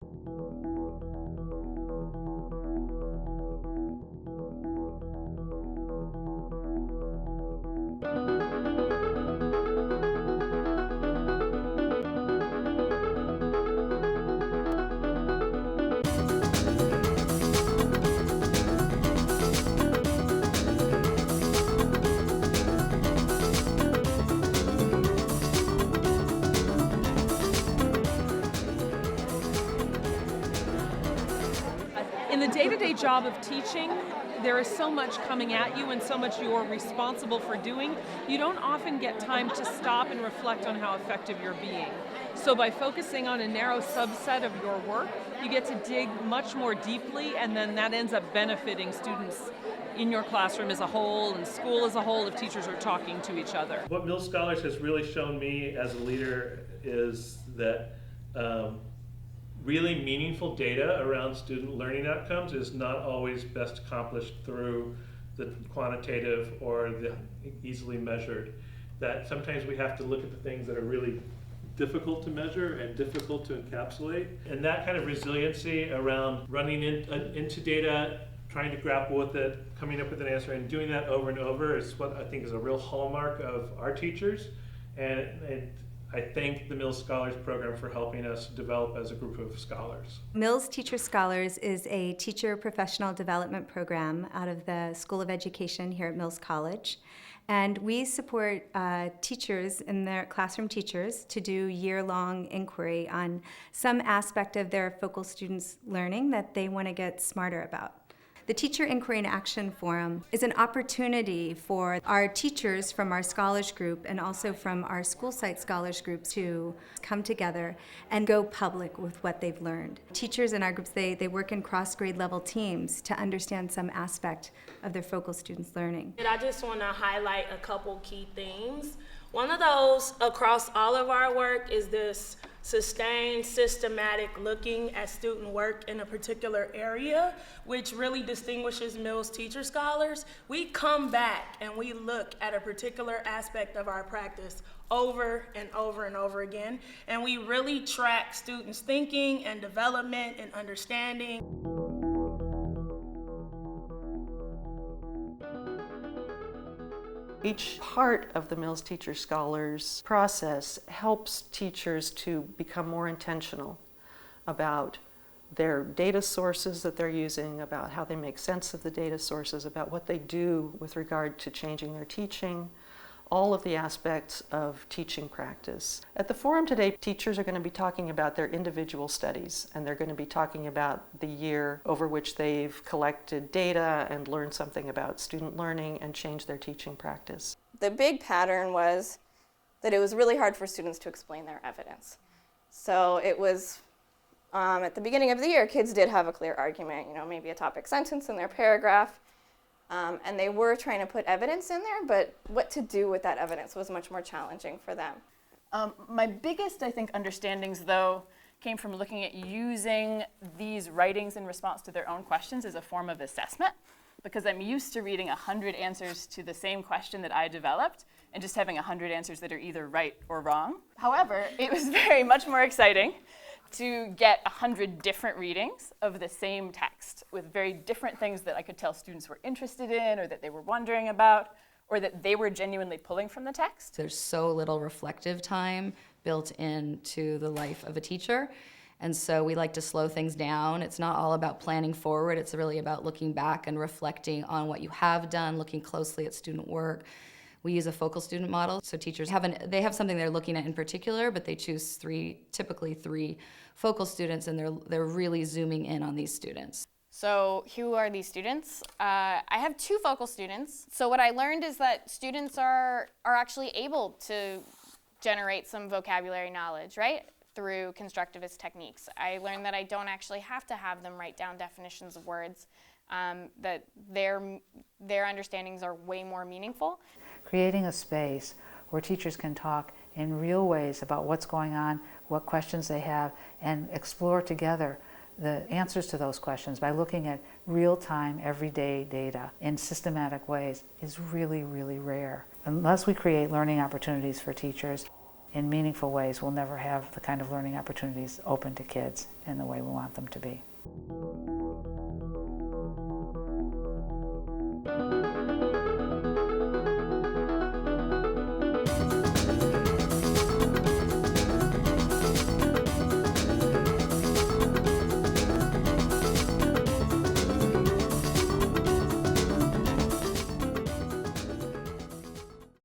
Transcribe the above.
In the day-to-day job of teaching, there is so much coming at you and so much you're responsible for doing, you don't often get time to stop and reflect on how effective you're being. So by focusing on a narrow subset of your work, you get to dig much more deeply, and then that ends up benefiting students in your classroom as a whole and school as a whole if teachers are talking to each other. What Mills Scholars has really shown me as a leader is that really meaningful data around student learning outcomes is not always best accomplished through the quantitative or the easily measured. That sometimes we have to look at the things that are really difficult to measure and difficult to encapsulate. And that kind of resiliency around running into data, trying to grapple with it, coming up with an answer, and doing that over and over is what I think is a real hallmark of our teachers. And I thank the Mills Scholars Program for helping us develop as a group of scholars. Mills Teacher Scholars is a teacher professional development program out of the School of Education here at Mills College. And we support teachers and their classroom teachers to do year-long inquiry on some aspect of their focal students' learning that they want to get smarter about. The Teacher Inquiry and Action Forum is an opportunity for our teachers from our scholars group and also from our school site scholars group to come together and go public with what they've learned. Teachers in our groups, they work in cross-grade level teams to understand some aspect of their focal students' learning. I just want to highlight a couple key themes. One of those across all of our work is this sustained, systematic looking at student work in a particular area, which really distinguishes Mills Teacher Scholars. We come back and we look at a particular aspect of our practice over and over and over again, and we really track students' thinking and development and understanding. Each part of the Mills Teacher Scholars process helps teachers to become more intentional about their data sources that they're using, about how they make sense of the data sources, about what they do with regard to changing their teaching, all of the aspects of teaching practice. At the forum today, teachers are going to be talking about their individual studies, and they're going to be talking about the year over which they've collected data and learned something about student learning and changed their teaching practice. The big pattern was that it was really hard for students to explain their evidence. So it was, at the beginning of the year, kids did have a clear argument, maybe a topic sentence in their paragraph. And they were trying to put evidence in there, but what to do with that evidence was much more challenging for them. My biggest, I think, understandings, though, came from looking at using these writings in response to their own questions as a form of assessment, because I'm used to reading 100 answers to the same question that I developed and just having 100 answers that are either right or wrong. However, it was much more exciting to get 100 different readings of the same text with very different things that I could tell students were interested in or that they were wondering about or that they were genuinely pulling from the text. There's so little reflective time built into the life of a teacher, and so we like to slow things down. It's not all about planning forward, it's really about looking back and reflecting on what you have done, looking closely at student work. We use a focal student model, so teachers have something they're looking at in particular, but they choose typically three focal students, and they're really zooming in on these students. So who are these students? I have two focal students. So what I learned is that students are actually able to generate some vocabulary knowledge, right? Through constructivist techniques. I learned that I don't actually have to have them write down definitions of words, that their understandings are way more meaningful. Creating a space where teachers can talk in real ways about what's going on, what questions they have, and explore together the answers to those questions by looking at real-time, everyday data in systematic ways is really, really rare. Unless we create learning opportunities for teachers, in meaningful ways, we'll never have the kind of learning opportunities open to kids in the way we want them to be.